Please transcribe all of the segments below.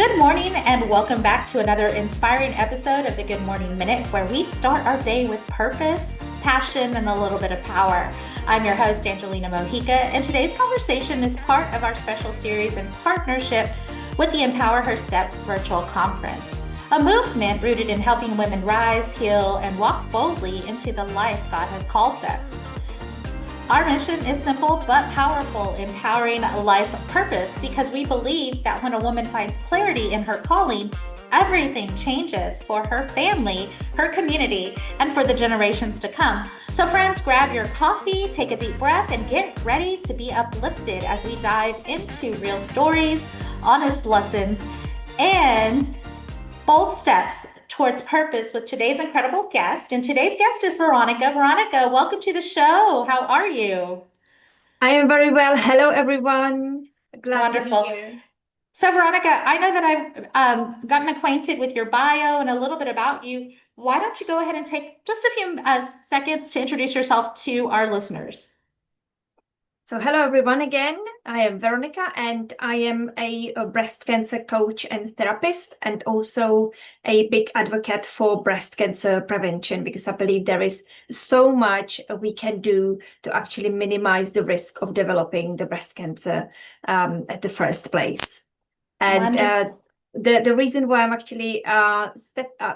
Good morning, and welcome back to another inspiring episode of the Good Morning Minute, where we start our day with purpose, passion, and a little bit of power. I'm your host, Angelina Mojica, and today's conversation is part of our special series in partnership with the Empower Her Steps virtual conference, a movement rooted in helping women rise, heal, and walk boldly into the life God has called them. Our mission is simple but powerful, empowering life purpose, because we believe that when a woman finds clarity in her calling, everything changes for her family, her community, and for the generations to come. So friends, grab your coffee, take a deep breath, and get ready to be uplifted as we dive into real stories, honest lessons, and bold steps towards purpose with today's incredible guest. And today's guest is Veronika. Veronika, welcome to the show. How are you? I am very well. Hello, everyone. Glad to be Wonderful. here. So, Veronika, I know that I've gotten acquainted with your bio and a little bit about you. Why don't you go ahead and take just a few seconds to introduce yourself to our listeners? So, hello, everyone, again. I am Veronika, and I am a breast cancer coach and therapist, and also a big advocate for breast cancer prevention, because I believe there is so much we can do to actually minimize the risk of developing the breast cancer at the first place. And Wonderful. the reason why I'm actually why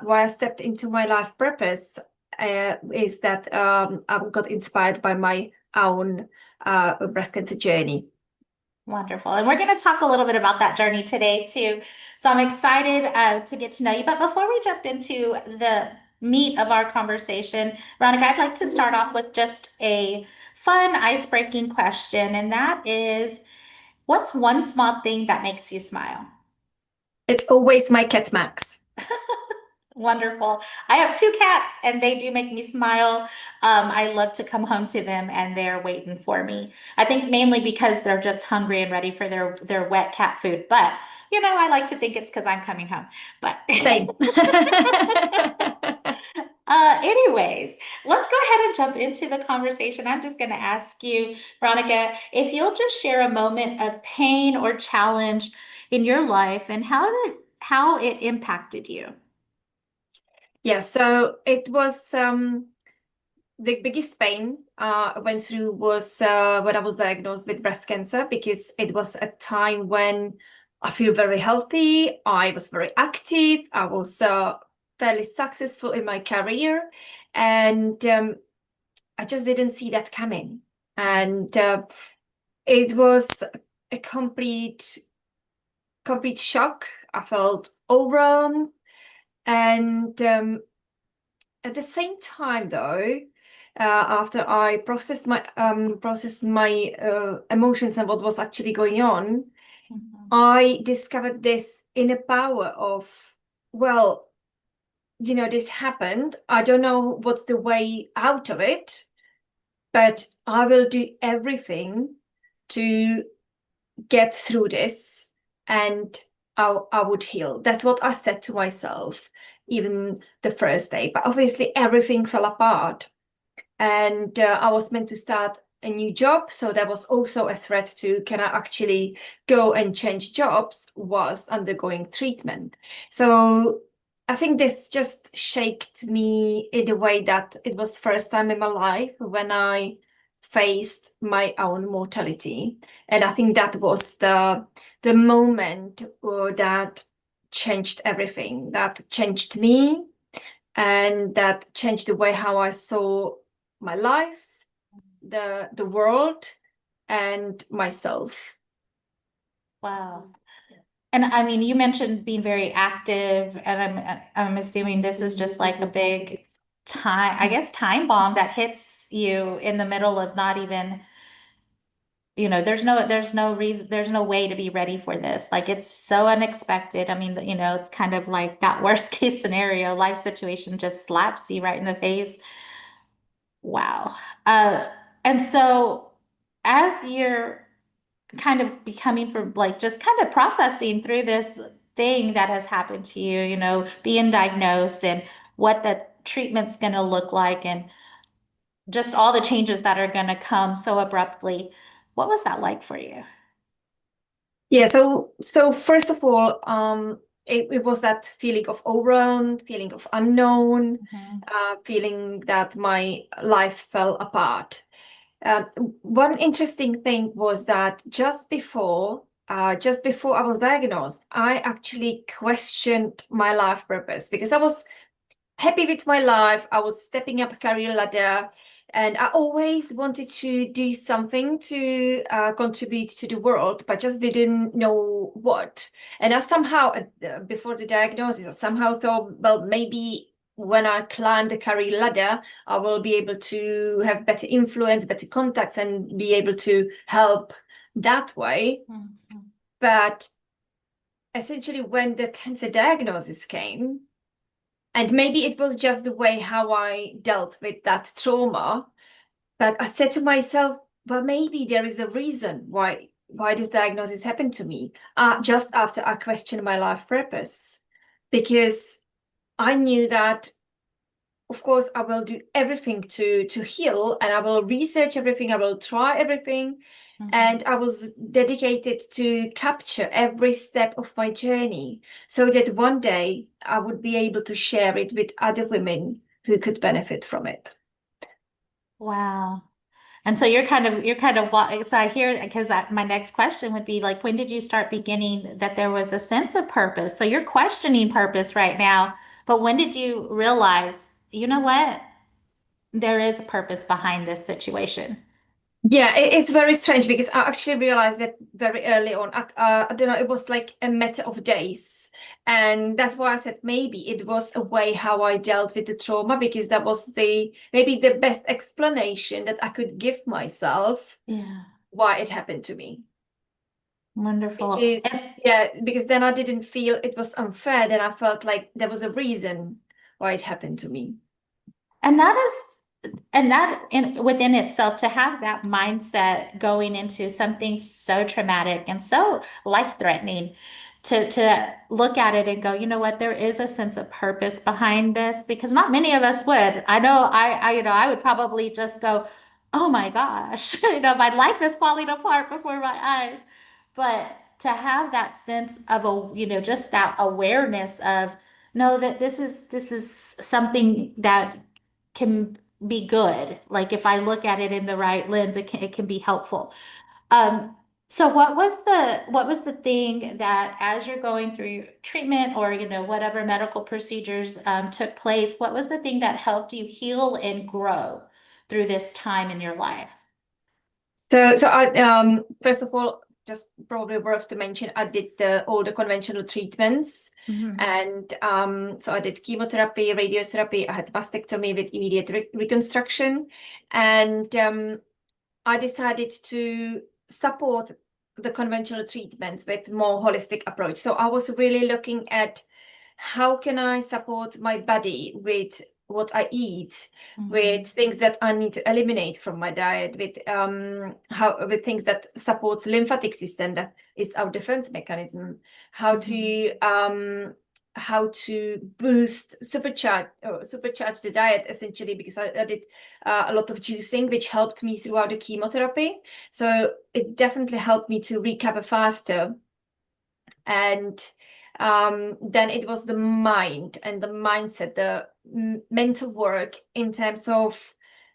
I stepped into my life purpose is that I got inspired by my own breast cancer journey. Wonderful. And we're going to talk a little bit about that journey today, too. So I'm excited to get to know you. But before we jump into the meat of our conversation, Veronika, I'd like to start off with just a fun, ice-breaking question. And that is, what's one small thing that makes you smile? It's always my cat Max. Wonderful. I have two cats and they do make me smile. I love to come home to them and they're waiting for me. I think mainly because they're just hungry and ready for their wet cat food. But I like to think it's because I'm coming home. But Same. anyways, let's go ahead and jump into the conversation. I'm just going to ask you, Veronika, if you'll just share a moment of pain or challenge in your life and how it impacted you. Yeah, so it was the biggest pain I went through was when I was diagnosed with breast cancer, because it was a time when I feel very healthy. I was very active. I was fairly successful in my career, and I just didn't see that coming. And it was a complete shock. I felt overwhelmed, and at the same time, though, after I processed my emotions and what was actually going on, Mhm. I discovered this inner power of, well, this happened. I don't know what's the way out of it, but I will do everything to get through this, and I would heal. That's what I said to myself, even the first day. But obviously, everything fell apart. And I was meant to start a new job. So there was also a threat to, can I actually go and change jobs whilst undergoing treatment? So I think this just shaked me in a way that it was first time in my life when I faced my own mortality. And I think that was the moment that changed everything, that changed me, and that changed the way how I saw my life, the world, and myself. Wow. And I mean, you mentioned being very active, and I'm assuming this is just like a big time, I guess, time bomb that hits you in the middle of not even, there's no reason, there's no way to be ready for this. Like it's so unexpected. I mean, it's kind of like that worst case scenario, life situation just slaps you right in the face. Wow. Uh, and so as you're kind of becoming from like just kind of processing through this thing that has happened to you, being diagnosed and what the treatment's going to look like and just all the changes that are going to come so abruptly. What was that like for you? Yeah, so first of all, it was that feeling of overwhelmed, feeling of unknown, Mhm. feeling that my life fell apart. Um, One interesting thing was that just before I was diagnosed, I actually questioned my life purpose because I was happy with my life. I was stepping up a career ladder, and I always wanted to do something to contribute to the world, but just didn't know what. And I somehow, before the diagnosis, I somehow thought, well, maybe when I climb the career ladder, I will be able to have better influence, better contacts, and be able to help that way. Mhm. But essentially, when the cancer diagnosis came, and maybe it was just the way how I dealt with that trauma. But I said to myself, well, maybe there is a reason why this diagnosis happened to me. Just after I questioned my life purpose, because I knew that, of course, I will do everything to heal, and I will research everything. I will try everything, Mhm. and I was dedicated to capture every step of my journey so that one day I would be able to share it with other women who could benefit from it. Wow. And so so I hear, because my next question would be like, when did you start beginning that there was a sense of purpose? So you're questioning purpose right now, but when did you realize, you know what? There is a purpose behind this situation. Yeah, it's very strange because I actually realized that very early on. I don't know, it was like a matter of days. And that's why I said maybe it was a way how I dealt with the trauma, because that was maybe the best explanation that I could give myself Yeah, why it happened to me. wonderful. Because, yeah, because then I didn't feel it was unfair. Then I felt like there was a reason why it happened to me. And that is, and that in within itself, to have that mindset going into something so traumatic and so life-threatening, to look at it and go, you know what, there is a sense of purpose behind this, because not many of us would. I know I would probably just go, oh my gosh, my life is falling apart before my eyes. But to have that sense of just that awareness of, no, that this is something that can be good. Like if I look at it in the right lens, it can be helpful. Um, so what was the thing that, as you're going through your treatment, or whatever medical procedures took place, what was the thing that helped you heal and grow through this time in your life? So I first of all, just probably worth to mention, I did all the conventional treatments, Mhm. and so I did chemotherapy, radiotherapy. I had mastectomy with immediate reconstruction, and I decided to support the conventional treatments with more holistic approach. So I was really looking at how can I support my body with what I eat, with Mhm. things that I need to eliminate from my diet, with things that supports lymphatic system, that is our defense mechanism, how Mhm. to boost supercharge the diet, essentially, because I did a lot of juicing, which helped me throughout the chemotherapy. So it definitely helped me to recover faster. And then it was the mind and the mindset, the mental work in terms of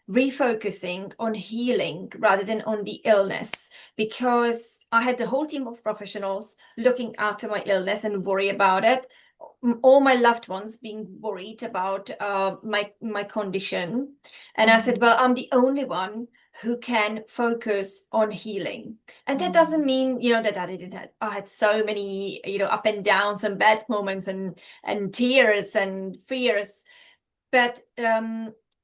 refocusing on healing rather than on the illness, because I had the whole team of professionals looking after my illness and worry about it. All my loved ones being worried about my condition, and I said, Mhm. well, I'm the only one who can focus on healing. And that doesn't Mhm. mean, that I didn't have, I had so many, up and downs and bad moments and tears and fears, but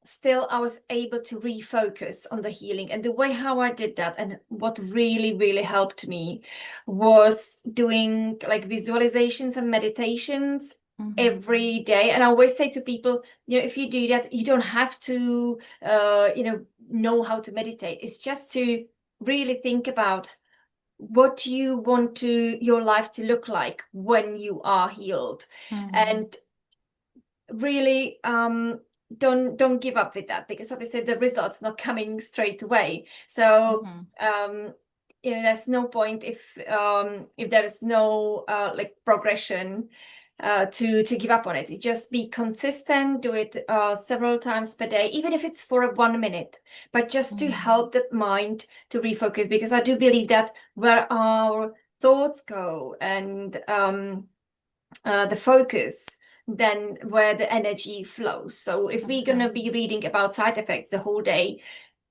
still I was able to refocus on the healing. And the way how I did that, and what really, really helped me, was doing like visualizations and meditations Mhm. every day. And I always say to people, if you do that, you don't have to know how to meditate. It's just to really think about what you want your life to look like when you are healed. Mhm. And really, don't give up with that, because obviously the results not coming straight away. So Mhm. there's no point if there is no like progression to give up on it. Just be consistent, do it several times per day, even if it's for 1 minute, but just to help that mind to refocus, because I do believe that where our thoughts go and the focus, then where the energy flows. So if we're going to be reading about side effects the whole day,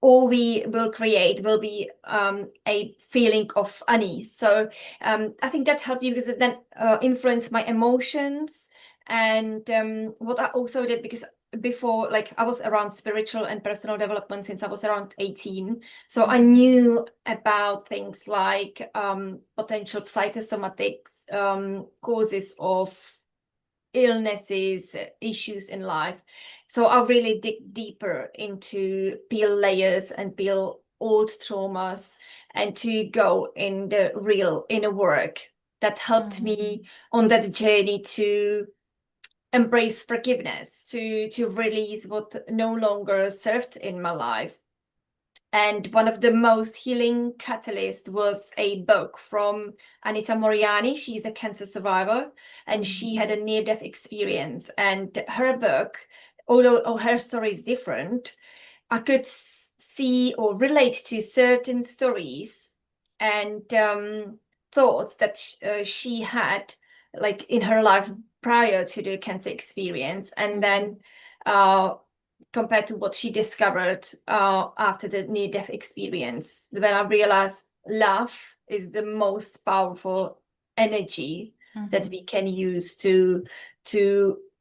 all we will create will be a feeling of unease. So I think that helped me because it then influenced my emotions. And what I also did, because before, like, I was around spiritual and personal development since I was around 18. So I knew about things like potential psychosomatics, causes of illnesses, issues in life. So I really dig deeper into peel layers and peel old traumas, and to go in the real inner work that helped me on that journey to embrace forgiveness, to release what no longer served in my life. And one of the most healing catalysts was a book from Anita Moriani. She's a cancer survivor, and she had a near-death experience. And her book, although her story is different, I could see or relate to certain stories and thoughts that she had, like, in her life prior to the cancer experience, and then compared to what she discovered after the near-death experience, when I realized love is the most powerful energy that we can use to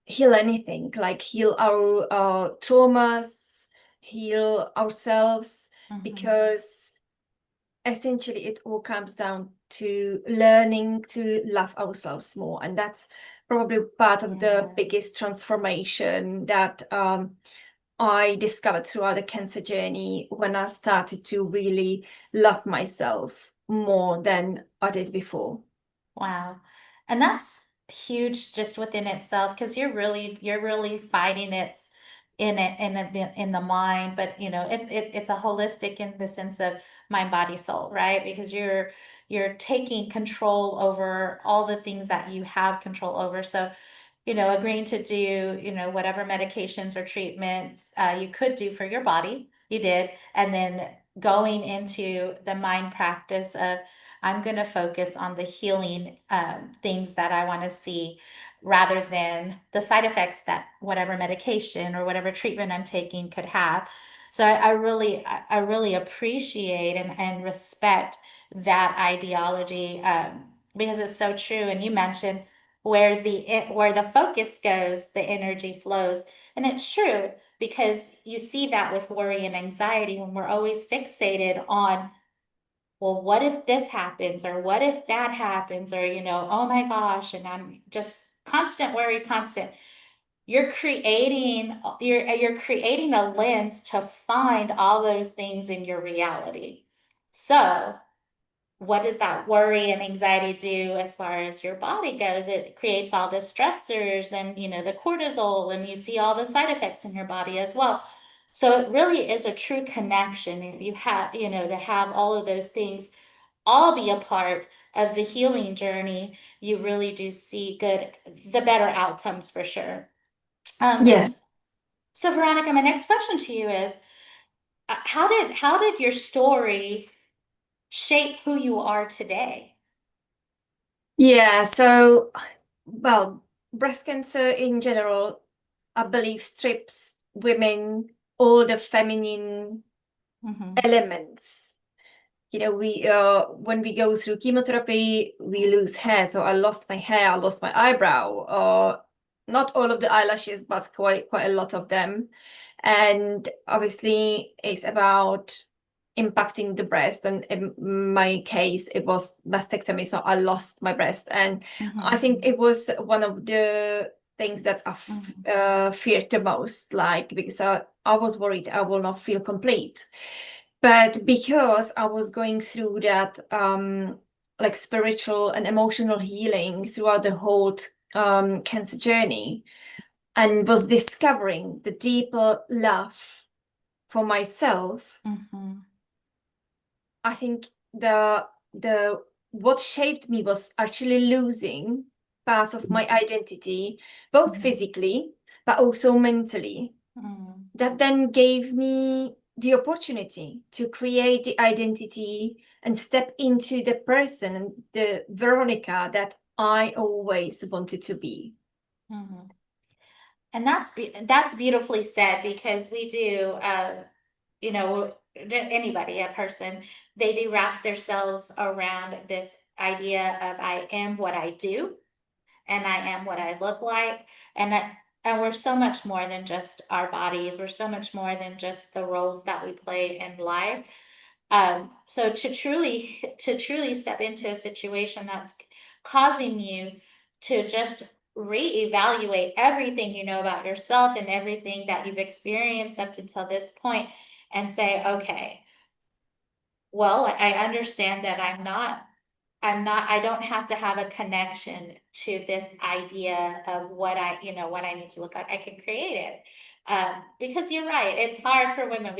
heal anything, like heal our traumas, heal ourselves, because essentially it all comes down to learning to love ourselves more. And that's probably part of the biggest transformation that I discovered throughout the cancer journey, when I started to really love myself more than I did before. Wow. And that's huge just within itself, because you're really fighting in the mind, but it's a holistic in the sense of mind, body, soul, right? Because you're taking control over all the things that you have control over. So, agreeing to do, whatever medications or treatments you could do for your body, you did, and then going into the mind practice of, I'm going to focus on the healing things that I want to see, rather than the side effects that whatever medication or whatever treatment I'm taking could have. So I really appreciate and respect that ideology, because it's so true. And you mentioned where the focus goes, the energy flows. And it's true, because you see that with worry and anxiety, when we're always fixated on, well, what if this happens, or what if that happens, or oh my gosh, and I'm just constant worry, constant. You're creating a lens to find all those things in your reality. So what does that worry and anxiety do as far as your body goes? It creates all the stressors and, the cortisol, and you see all the side effects in your body as well. So it really is a true connection. If you have, to have all of those things all be a part of the healing journey, you really do see the better outcomes for sure. Yes. So Veronika, my next question to you is, how did your story shape who you are today? Yeah. So, well, breast cancer in general, I believe, strips women all the feminine elements. We when we go through chemotherapy, we lose hair. So I lost my hair, I lost my eyebrow, not all of the eyelashes, but quite a lot of them. And obviously it's about impacting the breast. And in my case, it was mastectomy, so I lost my breast. And I think it was one of the things that I feared the most, like, because I was worried I will not feel complete. But because I was going through that like spiritual and emotional healing throughout the whole cancer journey, and was discovering the deeper love for myself, I think the what shaped me was actually losing parts of my identity, both Mhm. physically but also mentally. Mhm. That then gave me the opportunity to create the identity and step into the person, the Veronika that I always wanted to be. Mhm. And that's beautifully said because we do, you know, anybody, a person, they do wrap themselves around this idea of I am what I do and I am what I look like. And and we're so much more than just our bodies. We're so much more than just the roles that we play in life. So to truly step into a situation that's causing you to just reevaluate everything you know about yourself and everything that you've experienced up until this point and say, okay, well, I understand that I don't have to have a connection to this idea of what I need to look like. I can create it. Because you're right, it's hard for women.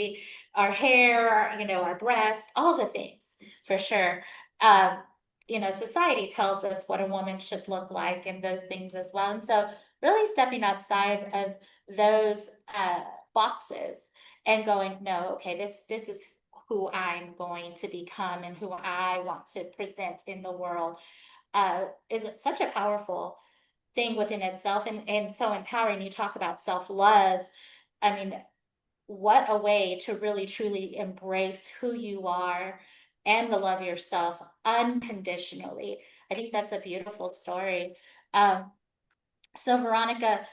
Our hair, our breasts, all the things for sure. Um, society tells us what a woman should look like and those things as well. And so really stepping outside of those boxes and going, no, okay, this is who I'm going to become and who I want to present in the world is such a powerful thing within itself and so empowering. You talk about self-love. I mean, what a way to really truly embrace who you are and to love yourself unconditionally. I think that's a beautiful story. Um, so Veronika,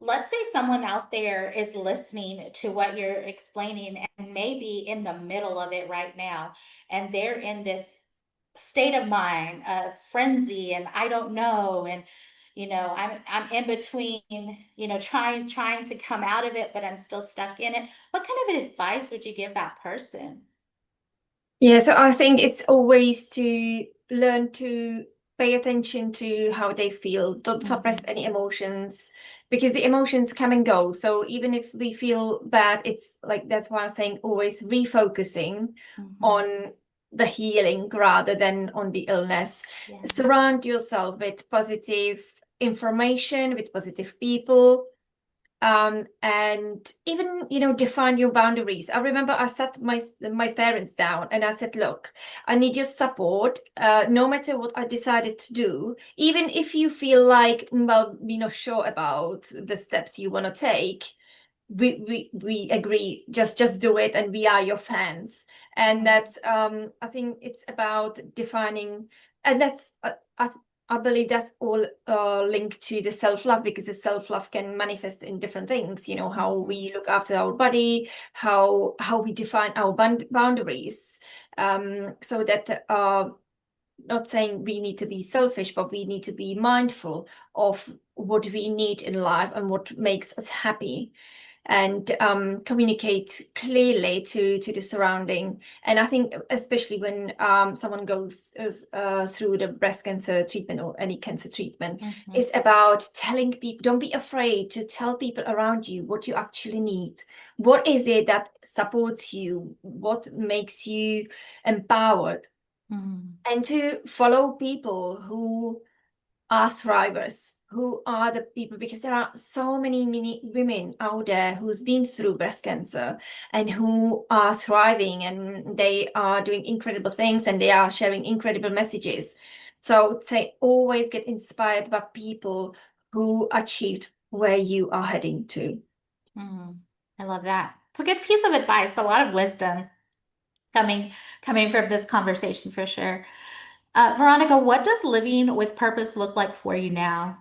let's say someone out there is listening to what you're explaining and maybe in the middle of it right now, and they're in this state of mind, frenzy, and I don't know, and I'm in between, trying to come out of it, but I'm still stuck in it. What kind of advice would you give that person? Yeah, so I think it's always to learn to pay attention to how they feel. Don't suppress Mhm. any emotions because the emotions come and go. So even if we feel bad, it's like that's why I'm saying always refocusing Mhm. on the healing rather than on the illness. Yeah. Surround yourself with positive information, with positive people, and even define your boundaries. I remember I sat my parents down and I said, look, I need your support, no matter what I decided to do, even if you feel like, well, we're not sure about the steps you want to take. We agree, just do it, and we are your fans. And Mhm. that's I think it's about defining, and that's I believe that's all linked to the self-love, because the self-love can manifest in different things, how Mhm. we look after our body, how we define our boundaries, so that not saying we need to be selfish, but we need to be mindful of what we need in life and what makes us happy, and communicate clearly to the surrounding. And I think especially when someone goes through the breast cancer treatment or any cancer treatment, Mhm. it's about telling people, don't be afraid to tell people around you what you actually need. What is it that supports you? What makes you empowered? Mhm. And to follow people who are thrivers, who are the people, because there are so many women out there who's been through breast cancer and who are thriving, and they are doing incredible things and they are sharing incredible messages. So I would say always get inspired by people who achieved where you are heading to. Mhm. I love that. It's a good piece of advice, a lot of wisdom coming coming from this conversation for sure. Veronika, what does living with purpose look like for you now?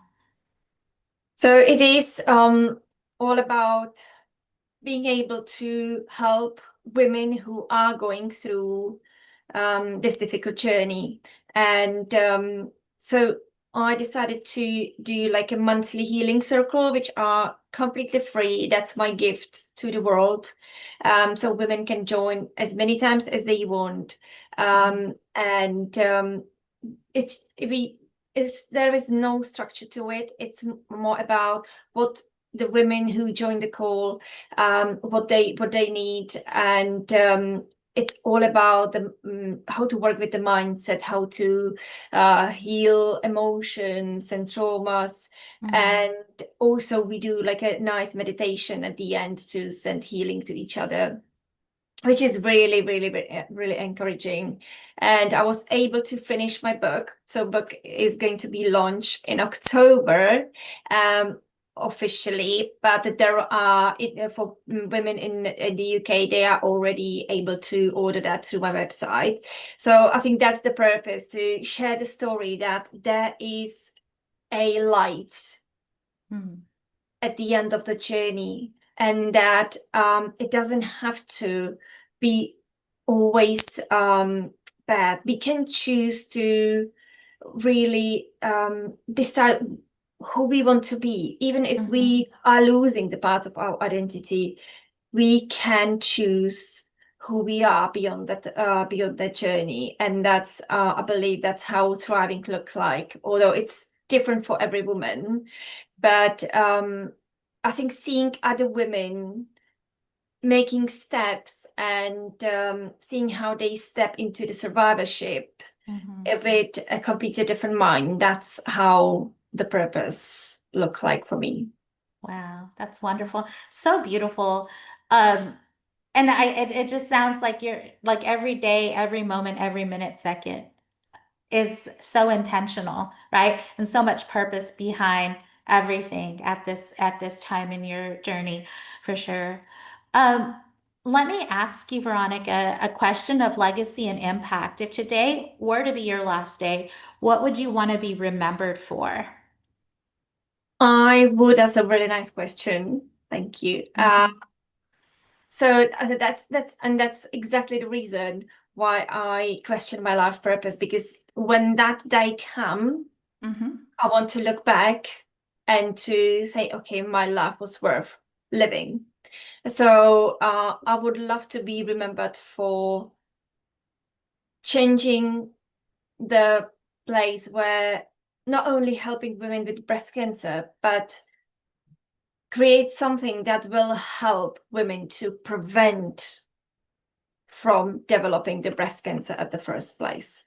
So it is all about being able to help women who are going through this difficult journey. And so I decided to do like a monthly healing circle, which are completely free. That's my gift to the world. So women can join as many times as they want. And it's we is there is no structure to it. It's more about what the women who join the call, what they need, and it's all about the how to work with the mindset, how to heal emotions and traumas. And also we do like a nice meditation at the end to send healing to each other, which is really, really, really encouraging. And I was able to finish my book. So book is going to be launched in October, officially, but there are for women in the UK, they are already able to order that through my website. So I think that's the purpose, to share the story that there is a light at the end of the journey, and that it doesn't have to be always bad. We can choose to really decide who we want to be. Even if we are losing the parts of our identity, we can choose who we are beyond that journey. And that's I believe that's how thriving looks like, although it's different for every woman. But I think seeing other women making steps and seeing how they step into the survivorship with a completely different mind, that's how the purpose look like for me. Wow, that's wonderful. So beautiful. And it just sounds like you're like every day, every moment, every minute, second is so intentional, right? And so much purpose behind everything at this time in your journey, for sure. Um, Let me ask you, Veronika, a question of legacy and impact. If today were to be your last day, what would you want to be remembered for? I would. That's a really nice question. Thank you. So that's exactly the reason why I question my life purpose, because when that day come, I want to look back and to say, okay, my life was worth living. So I would love to be remembered for changing the place where not only helping women with breast cancer, but create something that will help women to prevent from developing the breast cancer at the first place.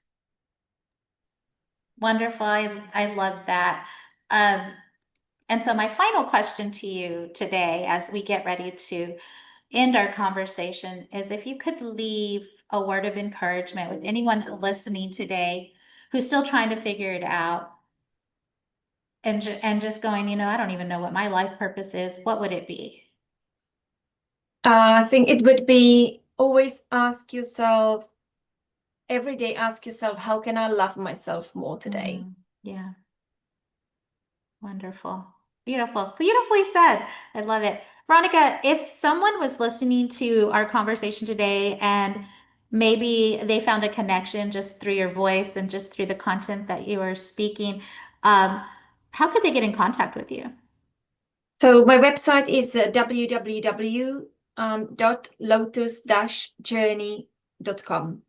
Wonderful. I love that. And so my final question to you today, as we get ready to end our conversation, is if you could leave a word of encouragement with anyone listening today who's still trying to figure it out and just going, I don't even know what my life purpose is, what would it be? I think it would be always ask yourself, every day ask yourself, how can I love myself more today? Yeah. Wonderful. Beautiful. Beautifully said. I love it. Veronika, if someone was listening to our conversation today and maybe they found a connection just through your voice and just through the content that you were speaking, how could they get in contact with you? So my website is www.lotus-journey.com.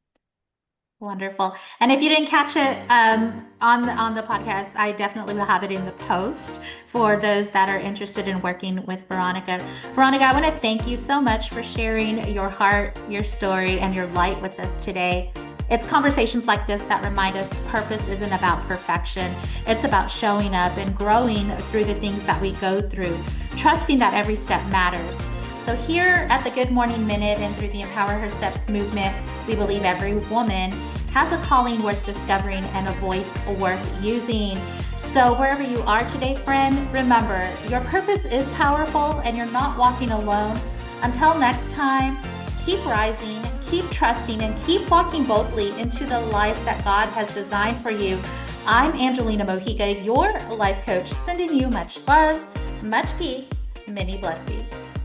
Wonderful. And if you didn't catch it on the podcast, I definitely will have it in the post for those that are interested in working with Veronika. Veronika, I want to thank you so much for sharing your heart, your story, and your light with us today. It's conversations like this that remind us purpose isn't about perfection. It's about showing up and growing through the things that we go through, trusting that every step matters. So here at the Good Morning Minute and through the Empower Her Steps movement, we believe every woman has a calling worth discovering and a voice worth using. So wherever you are today, friend, remember, your purpose is powerful and you're not walking alone. Until next time, keep rising, keep trusting, and keep walking boldly into the life that God has designed for you. I'm Angelina Mojica, your life coach, sending you much love, much peace, many blessings.